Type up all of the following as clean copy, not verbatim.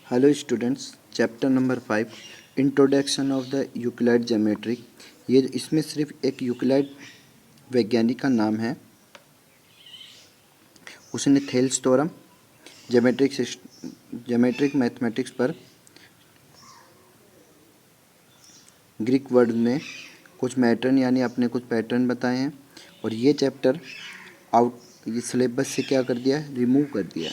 Hello students, chapter number 5 introduction of the Euclid geometry. ये इसमें सिर्फ एक यूक्लिड वैज्ञानिक का नाम है। उसने थेल्स थ्योरम ज्योमेट्रिक मैथमेटिक्स पर ग्रीक वर्ड में कुछ मैटर्न यानी अपने कुछ पैटर्न बताए हैं। और ये चैप्टर ये सिलेबस से क्या कर दिया, रिमूव कर दिया।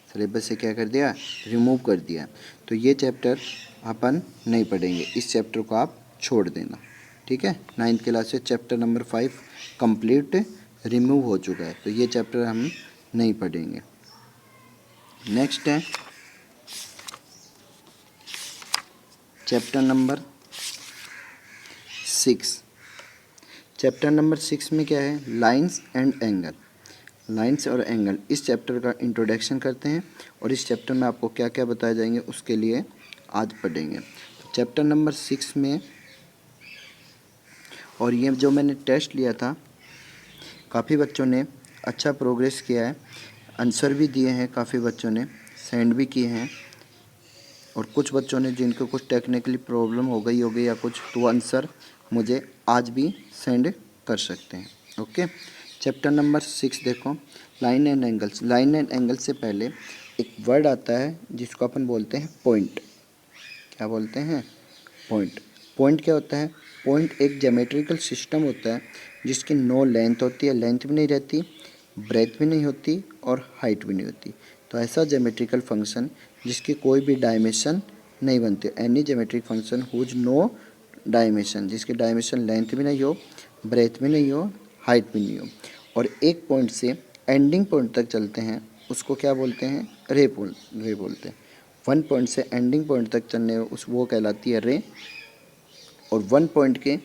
सिलेबस से क्या कर दिया, रिमूव कर दिया। तो ये चैप्टर अपन नहीं पढ़ेंगे, इस चैप्टर को आप छोड़ देना, ठीक है। 9th क्लास से चैप्टर नंबर 5 कंप्लीट रिमूव हो चुका है, तो ये चैप्टर हम नहीं पढ़ेंगे। नेक्स्ट है चैप्टर नंबर 6। चैप्टर नंबर 6 में क्या है, लाइंस एंड एंगल। लाइंस और एंगल, इस चैप्टर का इंट्रोडक्शन करते हैं और इस चैप्टर में आपको क्या क्या बताए जाएंगे उसके लिए आज पढ़ेंगे। तो चैप्टर नंबर 6 में, और ये जो मैंने टेस्ट लिया था, काफ़ी बच्चों ने अच्छा प्रोग्रेस किया है, आंसर भी दिए हैं, काफ़ी बच्चों ने सेंड भी किए हैं। और कुछ बच्चों ने जिनको कुछ टेक्निकली प्रॉब्लम हो गई होगी या कुछ, तो वो आंसर मुझे आज भी सेंड कर सकते हैं। ओके, चैप्टर नंबर 6 देखो, line and angles. Line and angle से पहले एक वर्ड आता है जिसको अपन बोलते हैं पॉइंट। क्या बोलते हैं, पॉइंट। पॉइंट क्या होता है, पॉइंट एक ज्योमेट्रिकल सिस्टम होता है जिसकी नो लेंथ होती है, लेंथ भी नहीं रहती, ब्रेथ भी नहीं होती और हाइट भी नहीं होती। तो ऐसा ज्योमेट्रिकल फंक्शन जिसकी कोई भी डायमेंशन नहीं बनती, any geometric function whose no dimension, जिसकी डायमेंशन लेंथ भी नहीं हो, ब्रेथ भी नहीं हो, हाइट भी नहीं हो, और एक पॉइंट से एंडिंग पॉइंट तक चलते हैं, उसको क्या बोलते हैं, रे बोलते हैं। वन पॉइंट से एंडिंग पॉइंट तक चलने उस वो कहलाती है रे। और वन पॉइंट के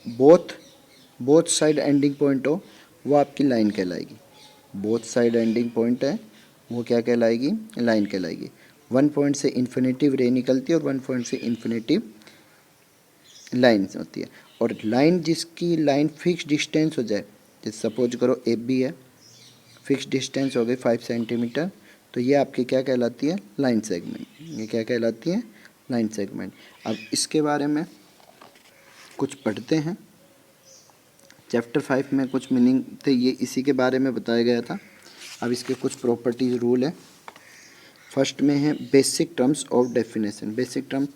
बोथ साइड एंडिंग पॉइंट हो, वो आपकी लाइन कहलाएगी। बोथ साइड एंडिंग पॉइंट है, वो क्या कहलाएगी, लाइन कहलाएगी। वन पॉइंट से इन्फिनेटिव रे निकलती है और वन पॉइंट से इन्फिनेटिव लाइन होती है। और लाइन, जिसकी लाइन फिक्स डिस्टेंस हो जाए, जैसे सपोज करो ए बी है, फिक्स डिस्टेंस हो गई 5 सेंटीमीटर, तो ये आपकी क्या कहलाती है, लाइन सेगमेंट। ये क्या कहलाती है, लाइन सेगमेंट। अब इसके बारे में कुछ पढ़ते हैं। चैप्टर 5 में कुछ मीनिंग थे, ये इसी के बारे में बताया गया था। अब इसके कुछ प्रॉपर्टीज रूल है। फर्स्ट में है basic terms of definition. Basic term,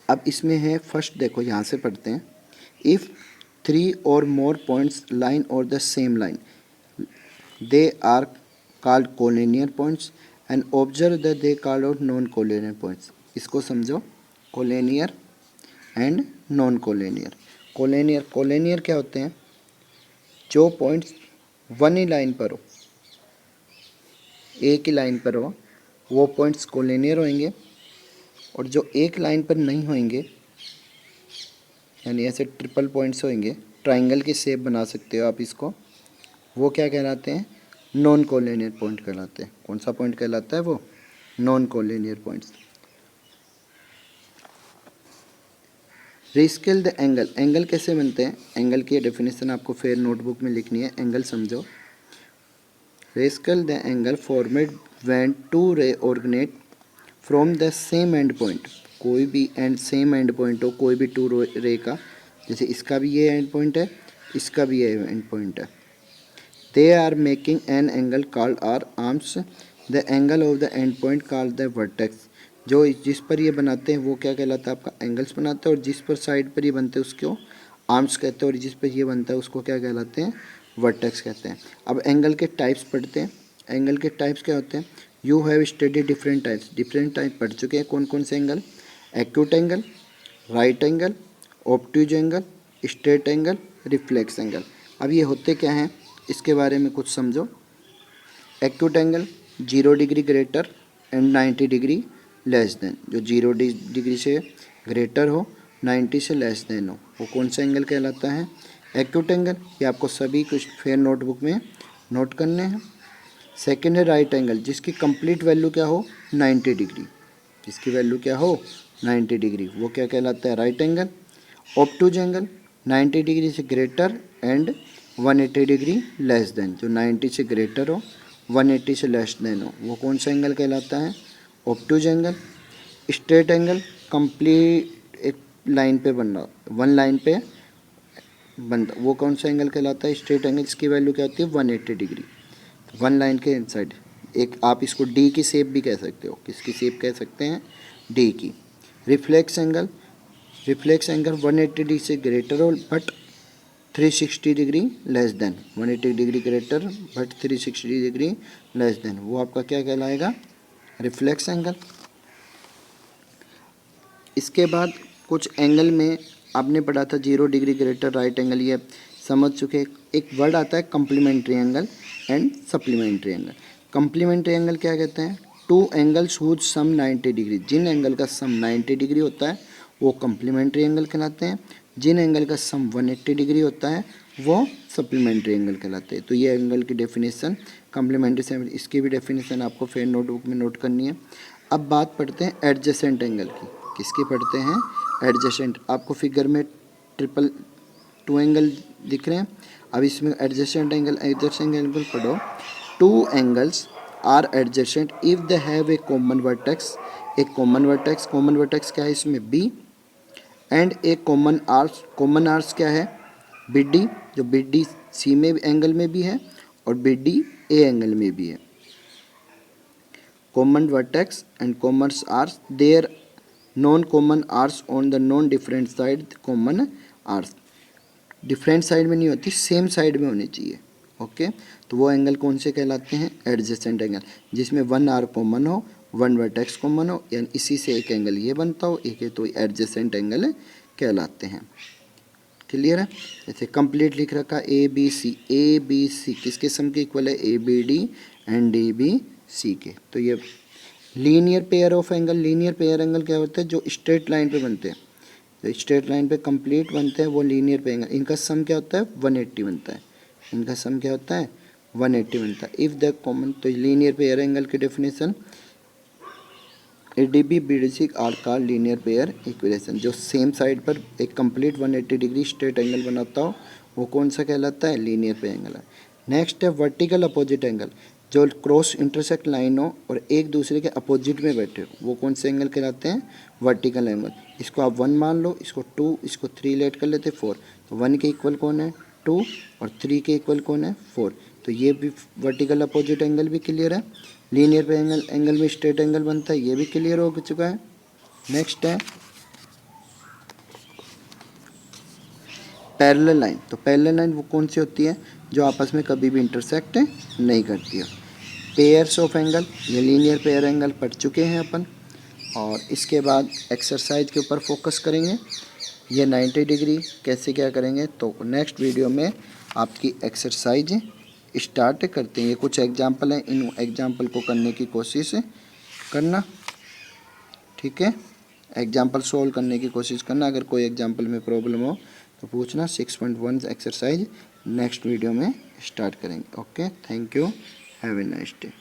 अब इसमें है फर्स्ट, देखो यहाँ से पढ़ते हैं। If 3 or more points line or the same line, they are called collinear points, and observe that they called out non-collinear points। इसको समझो, collinear and non collinear. Collinear क्या होते हैं, जो पॉइंट्स वन ही लाइन पर हो, एक ही लाइन पर हो, वो पॉइंट्स कोलिनियर होंगे। और जो एक लाइन पर नहीं होंगे, यानी ऐसे ट्रिपल पॉइंट्स होंगे, ट्राइंगल की शेप बना सकते हो आप इसको, वो क्या कहलाते हैं, नॉन कोलिनियर पॉइंट कहलाते हैं। कौन सा पॉइंट कहलाता है वो, non collinear points. Rescale the angle. Angle कैसे बनते हैं, एंगल की डेफिनेशन आपको फिर नोटबुक में लिखनी है। एंगल समझो, rescale the angle formed when two ray originate from the same end point. कोई भी एंड सेम एंड पॉइंट हो, कोई भी टू रे का, जैसे इसका भी ये एंड पॉइंट है, इसका भी ये एंड पॉइंट है, they are making an angle called are arms. The angle of the end point called the vertex. जो जिस पर ये बनाते हैं वो क्या कहलाता है, आपका एंगल्स बनाते हैं। और जिस पर साइड पर ये बनते हैं उसको आर्म्स कहते हैं, और जिस पर ये बनता है उसको क्या कहलाते हैं, वर्टेक्स कहते हैं। अब एंगल के टाइप्स पढ़ते हैं। एंगल के टाइप्स क्या होते हैं, you have study different types. Different type पढ़ चुके हैं, कौन कौन से angle, acute angle, right angle, obtuse angle, straight angle, reflex angle. अब ये होते क्या हैं, इसके बारे में कुछ समझो। Acute angle 0 degree greater and 90 degree less than, जो 0 डिग्री से ग्रेटर हो, 90 से लेस देन हो, वो कौन सा एंगल कहलाता है, एक्यूट एंगल। ये आपको सभी कुछ फेयर नोटबुक में नोट करने हैं। सेकेंड है राइट एंगल, जिसकी कंप्लीट वैल्यू क्या हो, 90 डिग्री, जिसकी वैल्यू क्या हो, 90 डिग्री, वो क्या कहलाता है, राइट एंगल। ऑब्टूज एंगल 90 डिग्री से greater and 180 degree less than, जो 90 से ग्रेटर हो, 180 से लेस देन हो, वो कौन सा एंगल कहलाता है? ऑब्टूज एंगल। स्ट्रेट एंगल कंप्लीट एक लाइन पे बन रहा, वन लाइन पे बनता, वो कौन सा एंगल कहलाता है? Straight angle. इसकी वैल्यू क्या होती है? 180 डिग्री, वन लाइन के इनसाइड। एक आप इसको डी की शेप भी कह सकते हो। किसकी शेप कह सकते हैं? डी की। Reflex angle, reflex angle 180 degree से ग्रेटर हो but 360 degree less than, 180 degree greater but 360 degree less than, वो आपका क्या कहलाएगा? Reflex angle. इसके बाद कुछ एंगल में आपने पढ़ा था 0 डिग्री ग्रेटर राइट एंगल, ये समझ चुके। एक वर्ड आता है complementary angle and supplementary angle. Complementary angle क्या कहते हैं? Two angles whose sum 90 degree, जिन एंगल का सम 90 डिग्री होता है वो कम्प्लीमेंट्री एंगल कहलाते हैं। जिन एंगल का सम 180 डिग्री होता है वो सप्लीमेंट्री एंगल कहलाते हैं। तो ये एंगल की डेफिनेशन कम्प्लीमेंट्री से, इसकी भी डेफिनेशन आपको फिर नोटबुक में नोट करनी है। अब बात पढ़ते हैं एडजेसेंट एंगल की। किसकी पढ़ते हैं? एडजेसेंट। आपको फिगर में ट्रिपल टू एंगल दिख रहे हैं। अब इसमें एडजेसेंट एंगल, एडजेसेंट एंगल पढ़ो। Two angles are adjacent if they have a common vertex, एक कॉमन वर्टेक्स, कॉमन वर्टेक्स क्या है इसमें? B, and a common arms, common arms क्या है? बी डी, जो बी डी सी में एंगल में भी है और बी डी ए एंगल में भी है। Common vertex and common arms, there non common arms on the non different side common arms, different side में नहीं होती, सेम साइड में होनी चाहिए। ओके, तो वो एंगल कौन से कहलाते हैं? एडजेसेंट एंगल, जिसमें वन आर कॉमन हो, वन वर्टेक्स कॉमन हो, यानी इसी से एक एंगल ये बनता हो, एक है, तो एडजेसेंट एंगल कहलाते हैं। क्लियर है? जैसे कंप्लीट लिख रखा A B C, A B C किसके सम के इक्वल है? A B D and D B C के। तो ये linear pair of angle, linear pair angle क्या होता है? जो स्ट्रेट लाइन पे बनते हैं, जो स्ट्रेट लाइन पे कंप्लीट बनते हैं वो लीनियर पेयर एंगल। इनका सम क्या होता है? 180 बनता है। इनका सम क्या होता है? 180 बनता है। इफ़ द कॉमन, तो लीनियर पेयर एंगल की definition A D B B D C are called linear pair equation. जो सेम साइड पर एक कंप्लीट 180 डिग्री स्ट्रेट एंगल बनाता हो वो कौन सा कहलाता है? लीनियर पेयर एंगल है। नेक्स्ट है वर्टिकल अपोजिट एंगल, जो क्रॉस इंटरसेक्ट लाइन हो और एक दूसरे के अपोजिट में बैठे हो, वो कौन से एंगल कहलाते हैं? Vertical angle. इसको आप 1 मान लो, इसको 2, इसको 3 लेट कर लेते 4। तो 1 के इक्वल कौन है? 2, और 3 के इक्वल कौन है? 4। तो ये भी वर्टिकल अपोजिट एंगल भी क्लियर है। लीनियर पे एंगल में स्ट्रेट एंगल बनता है, ये भी क्लियर हो चुका है। नेक्स्ट है पैरेलल लाइन। तो पैरेलल लाइन वो कौन सी होती है? जो आपस में कभी भी इंटरसेक्ट नहीं करती है। पेयर्स ऑफ एंगल, ये लीनियर पेयर एंगल पढ़ चुके हैं अपन, और इसके बाद एक्सरसाइज के ऊपर फोकस करेंगे। ये 90 डिग्री कैसे क्या करेंगे तो नेक्स्ट वीडियो में आपकी एक्सरसाइज स्टार्ट करते हैं। ये कुछ एग्जाम्पल हैं, इन एग्जाम्पल को करने की कोशिश करना, ठीक है? एग्जाम्पल सोल्व करने की कोशिश करना। अगर कोई एग्जाम्पल में प्रॉब्लम हो तो पूछना। 6.1 एक्सरसाइज नेक्स्ट वीडियो में स्टार्ट करेंगे। Okay, thank you, have a nice day.